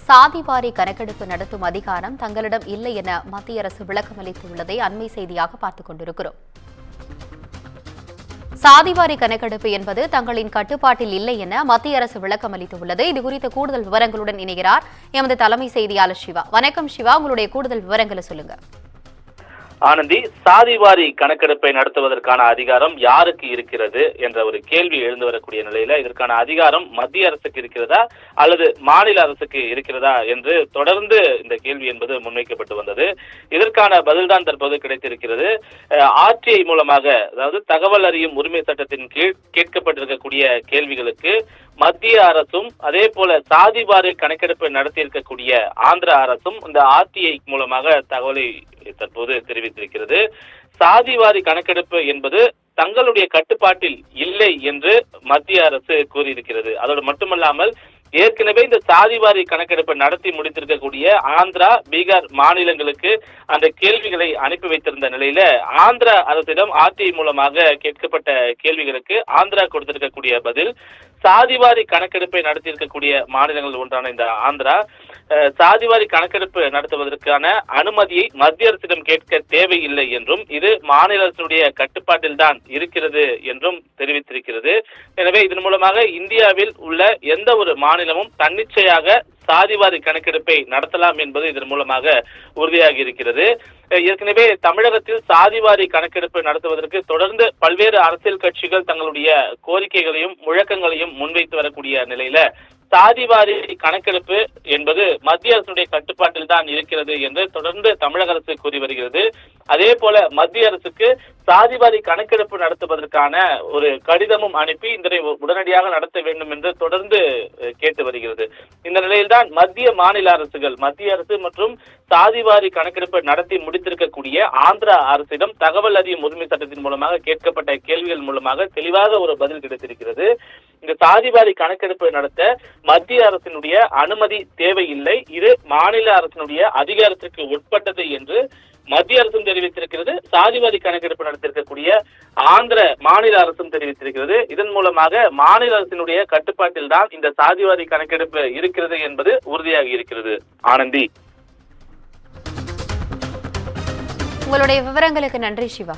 சாதிவாரி கணக்கெடுப்பு நடத்தும் அதிகாரம் தங்களிடம் இல்லை என மத்திய அரசு விளக்கம் அளித்துள்ளதை அண்மை செய்தியாக பார்த்துக் கொண்டிருக்கிறோம். சாதிவாரி கணக்கெடுப்பு என்பது தங்களின் கட்டுப்பாட்டில் இல்லை என மத்திய அரசு விளக்கம் அளித்துள்ளது. இதுகுறித்த கூடுதல் விவரங்களுடன் இணைகிறார் எமது தலைமை செய்தியாளர் சிவா. வணக்கம் சிவா, உங்களுடைய கூடுதல் விவரங்களை சொல்லுங்க. ஆனந்தி, சாதிவாரி கணக்கெடுப்பை நடத்துவதற்கான அதிகாரம் யாருக்கு இருக்கிறது என்ற ஒரு கேள்வி எழுந்து வரக்கூடிய நிலையில இதற்கான அதிகாரம் மத்திய அரசுக்கு இருக்கிறதா அல்லது மாநில அரசுக்கு இருக்கிறதா என்று தொடர்ந்து இந்த கேள்வி என்பது முன்வைக்கப்பட்டு வந்தது. இதற்கான பதில்தான் தற்போது கிடைத்திருக்கிறது. ஆர்டிஐ மூலமாக, அதாவது தகவல் அறியும் உரிமை சட்டத்தின் கீழ் கேட்கப்பட்டிருக்கக்கூடிய கேள்விகளுக்கு மத்திய அரசும் அதே போல சாதிவாரி கணக்கெடுப்பை நடத்தியிருக்கக்கூடிய ஆந்திர அரசும் இந்த ஆர்டிஐ மூலமாக தகவலை தற்போது தெரிவித்திருக்கிறது. சாதிவாரி கணக்கெடுப்பு என்பது தங்களுடைய கட்டுப்பாட்டில் இல்லை என்று மத்திய அரசு கூறியிருக்கிறது. அதோடு மட்டுமல்லாமல் ஏற்கனவே இந்த சாதிவாரி கணக்கெடுப்பை நடத்தி முடித்திருக்கக்கூடிய ஆந்திரா, பீகார் மாநிலங்களுக்கு அந்த கேள்விகளை அனுப்பி வைத்திருந்த நிலையில ஆந்திரா அரசிடம் ஆர்டிஐ மூலமாக கேட்கப்பட்ட கேள்விகளுக்கு ஆந்திரா கொடுத்திருக்கக்கூடிய பதில், சாதிவாரி கணக்கெடுப்பை நடத்தியிருக்கக்கூடிய மாநிலங்கள் ஒன்றான இந்த ஆந்திரா சாதிவாரி கணக்கெடுப்பு நடத்துவதற்கான அனுமதியை மத்திய அரசிடம் கேட்க தேவையில்லை என்றும் இது மாநில அரசுடைய கட்டுப்பாட்டில் தான் இருக்கிறது என்றும் தெரிவித்திருக்கிறது. எனவே இதன் மூலமாக இந்தியாவில் உள்ள எந்த ஒரு மாநிலமும் தன்னிச்சையாக சாதிவாரி கணக்கெடுப்பை நடத்தலாம் என்பது இதன் மூலமாக உறுதியாகி இருக்கிறது. ஏற்கனவே தமிழகத்தில் சாதிவாரி கணக்கெடுப்பு நடத்துவதற்கு தொடர்ந்து பல்வேறு அரசியல் கட்சிகள் தங்களுடைய கோரிக்கைகளையும் முழக்கங்களையும் முன்வைத்து வரக்கூடிய நிலையில சாதிவாரி கணக்கெடுப்பு என்பது மத்திய அரசுடைய கட்டுப்பாட்டில் தான் இருக்கிறது என்று தொடர்ந்து தமிழக அரசு கூறி வருகிறது. அதே போல மத்திய அரசுக்கு சாதிவாரி கணக்கெடுப்பு நடத்துவதற்கான ஒரு கடிதமும் அனுப்பி இதனை உடனடியாக நடத்த வேண்டும் என்று தொடர்ந்து கேட்டு வருகிறது. இந்த நிலையில்தான் மத்திய மாநில அரசுகள், மத்திய அரசு மற்றும் சாதிவாரி கணக்கெடுப்பு நடத்தி முடித்திருக்கக்கூடிய ஆந்திரா அரசிடம் தகவல் அறியும் உரிமை சட்டத்தின் மூலமாக கேட்கப்பட்ட கேள்விகள் மூலமாக தெளிவாக ஒரு பதில் கிடைத்திருக்கிறது. இந்த சாதிவாரி கணக்கெடுப்பு நடத்த மத்திய அரசினுடைய அனுமதி தேவையில்லை, இது மாநில அரசினுடைய அதிகாரத்திற்கு உட்பட்டது என்று மத்திய அரசும் தெரிவித்திருக்கிறது. சாதிவாரி கணக்கெடுப்பு நடத்திருக்கக்கூடிய ஆந்திர மாநில அரசும் தெரிவித்திருக்கிறது. இதன் மூலமாக மாநில அரசினுடைய கட்டுப்பாட்டில் தான் இந்த சாதிவாரி கணக்கெடுப்பு இருக்கிறது என்பது உறுதியாகி இருக்கிறது. ஆனந்தி, உங்களுடைய விவரங்களுக்கு நன்றி சிவா.